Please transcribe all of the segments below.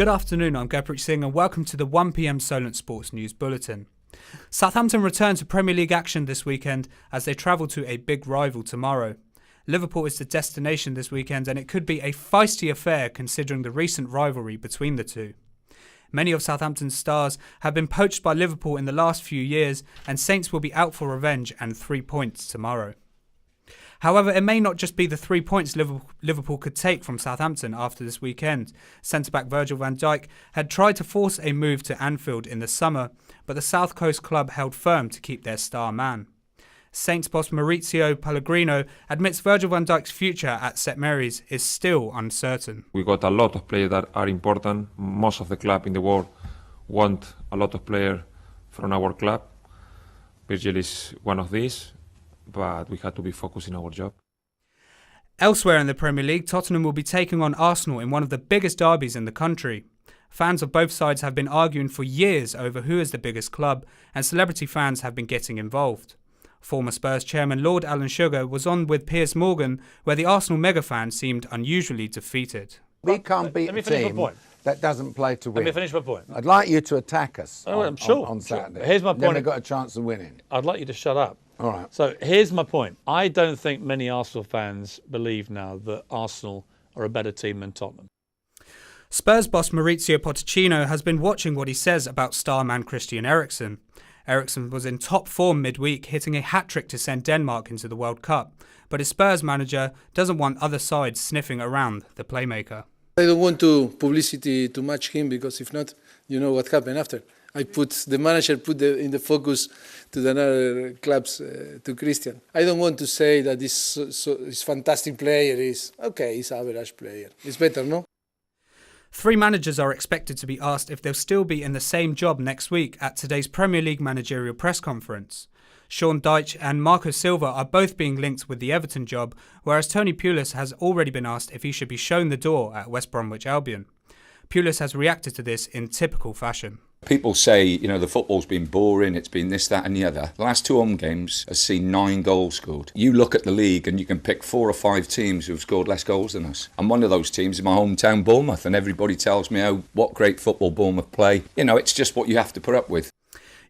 Good afternoon, I'm Gurpreet Singh and welcome to the 1pm Solent Sports News Bulletin. Southampton return to Premier League action this weekend as they travel to a big rival tomorrow. Liverpool is the destination this weekend and it could be a feisty affair considering the recent rivalry between the two. Many of Southampton's stars have been poached by Liverpool in the last few years and Saints will be out for revenge and 3 points tomorrow. However, it may not just be the 3 points Liverpool could take from Southampton after this weekend. Centre-back Virgil van Dijk had tried to force a move to Anfield in the summer, but the South Coast club held firm to keep their star man. Saints boss Maurizio Pellegrino admits Virgil van Dijk's future at St Mary's is still uncertain. We got a lot of players that are important. Most of the club in the world want a lot of players from our club. Virgil is one of these, but we had to be focused in our job. Elsewhere in the Premier League, Tottenham will be taking on Arsenal in one of the biggest derbies in the country. Fans of both sides have been arguing for years over who is the biggest club, and celebrity fans have been getting involved. Former Spurs chairman Lord Alan Sugar was on with Piers Morgan, where the Arsenal mega fan seemed unusually defeated. We can't beat a team that doesn't play to win. Let me finish my point. I'd like you to attack us I'm on Saturday. Sure. Here's my point. Then we've got a chance of winning. I'd like you to shut up. All right. So here's my point. I don't think many Arsenal fans believe now that Arsenal are a better team than Tottenham. Spurs boss Maurizio Pochettino has been watching what he says about star man Christian Eriksen. Eriksen was in top form midweek, hitting a hat-trick to send Denmark into the World Cup. But his Spurs manager doesn't want other sides sniffing around the playmaker. I don't want to publicity to match him because if not, you know what happened after. The manager put in the focus to the other clubs to Christian. I don't want to say that this fantastic player is okay. He's an average player. It's better, no? 3 managers are expected to be asked if they'll still be in the same job next week at today's Premier League managerial press conference. Sean Dyche and Marco Silva are both being linked with the Everton job, whereas Tony Pulis has already been asked if he should be shown the door at West Bromwich Albion. Pulis has reacted to this in typical fashion. People say, the football's been boring, it's been this, that and the other. The last 2 home games have seen 9 goals scored. You look at the league and you can pick 4 or 5 teams who've scored less goals than us. And one of those teams is my hometown Bournemouth, and everybody tells me what great football Bournemouth play. It's just what you have to put up with.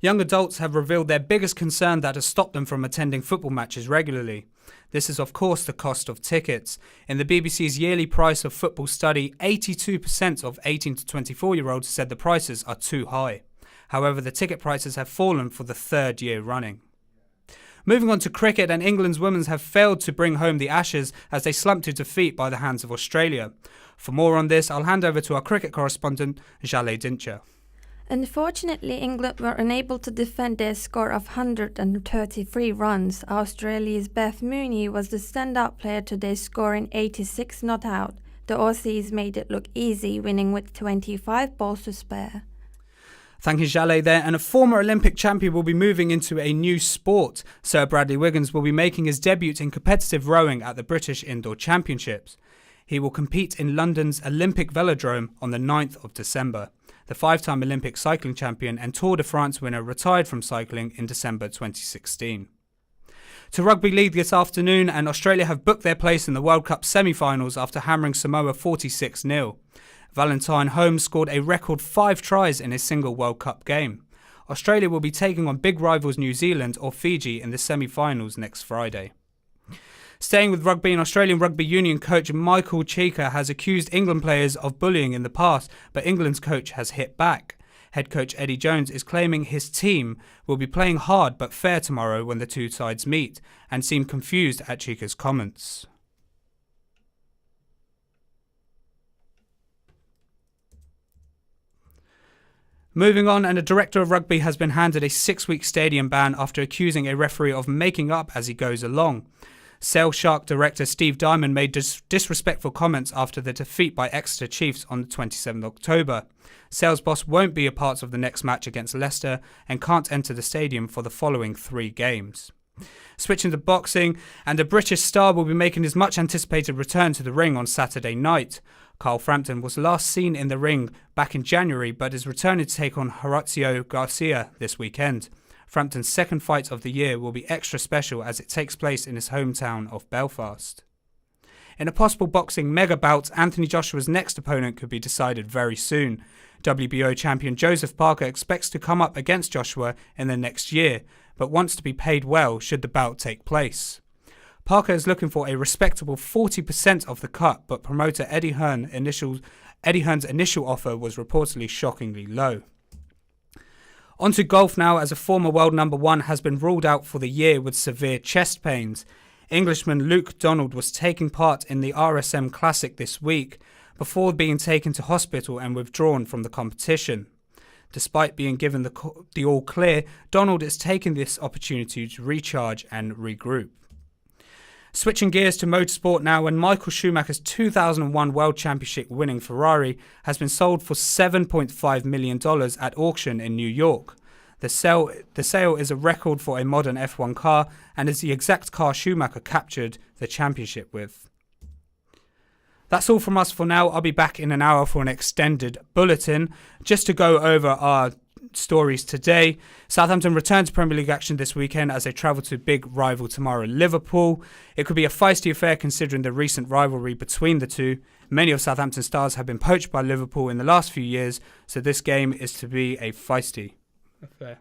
Young adults have revealed their biggest concern that has stopped them from attending football matches regularly. This is of course the cost of tickets. In the BBC's yearly price of football study, 82% of 18 to 24-year-olds said the prices are too high. However, the ticket prices have fallen for the 3rd year running. Moving on to cricket, and England's women have failed to bring home the Ashes as they slumped to defeat by the hands of Australia. For more on this, I'll hand over to our cricket correspondent, Jaleh Dincher. Unfortunately, England were unable to defend their score of 133 runs. Australia's Beth Mooney was the standout player today, scoring 86 not out. The Aussies made it look easy, winning with 25 balls to spare. Thank you, Jaleh there. And a former Olympic champion will be moving into a new sport. Sir Bradley Wiggins will be making his debut in competitive rowing at the British Indoor Championships. He will compete in London's Olympic Velodrome on the 9th of December. The 5-time Olympic cycling champion and Tour de France winner retired from cycling in December 2016. To rugby league this afternoon, and Australia have booked their place in the World Cup semi-finals after hammering Samoa 46-0. Valentine Holmes scored a record 5 tries in a single World Cup game. Australia will be taking on big rivals New Zealand or Fiji in the semi-finals next Friday. Staying with rugby, an Australian rugby union coach Michael Cheika has accused England players of bullying in the past, but England's coach has hit back. Head coach Eddie Jones is claiming his team will be playing hard but fair tomorrow when the two sides meet, and seemed confused at Cheika's comments. Moving on, and a director of rugby has been handed a 6-week stadium ban after accusing a referee of making up as he goes along. Sale Shark director Steve Diamond made disrespectful comments after the defeat by Exeter Chiefs on the 27th October. Sale's boss won't be a part of the next match against Leicester and can't enter the stadium for the following 3 games. Switching to boxing, and a British star will be making his much anticipated return to the ring on Saturday night. Carl Frampton was last seen in the ring back in January, but is returning to take on Horacio Garcia this weekend. Frampton's second fight of the year will be extra special as it takes place in his hometown of Belfast. In a possible boxing mega bout, Anthony Joshua's next opponent could be decided very soon. WBO champion Joseph Parker expects to come up against Joshua in the next year, but wants to be paid well should the bout take place. Parker is looking for a respectable 40% of the cut, but promoter Eddie Hearn's initial offer was reportedly shockingly low. On to golf now, as a former world number one has been ruled out for the year with severe chest pains. Englishman Luke Donald was taking part in the RSM Classic this week before being taken to hospital and withdrawn from the competition. Despite being given the all clear, Donald is taking this opportunity to recharge and regroup. Switching gears to motorsport now, and Michael Schumacher's 2001 World Championship winning Ferrari has been sold for $7.5 million at auction in New York. The sale is a record for a modern F1 car and is the exact car Schumacher captured the championship with. That's all from us for now. I'll be back in an hour for an extended bulletin. Just to go over our stories today, Southampton return to Premier League action this weekend as they travel to big rival tomorrow, Liverpool. It could be a feisty affair considering the recent rivalry between the two. Many of Southampton's stars have been poached by Liverpool in the last few years, so this game is to be a feisty affair.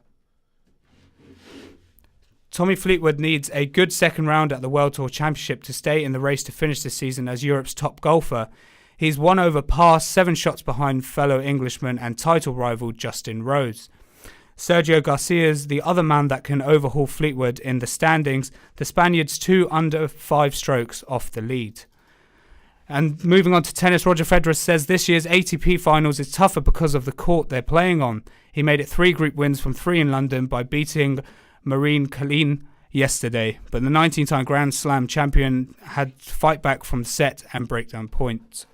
Tommy Fleetwood needs a good second round at the World Tour Championship to stay in the race to finish the season as Europe's top golfer. He's 1 over par, 7 shots behind fellow Englishman and title rival Justin Rose. Sergio Garcia's the other man that can overhaul Fleetwood in the standings. The Spaniard's 2 under 5 strokes off the lead. And moving on to tennis, Roger Federer says this year's ATP Finals is tougher because of the court they're playing on. He made it 3 group wins from 3 in London by beating Marine Kalin yesterday, but the 19-time Grand Slam champion had to fight back from set and breakdown points.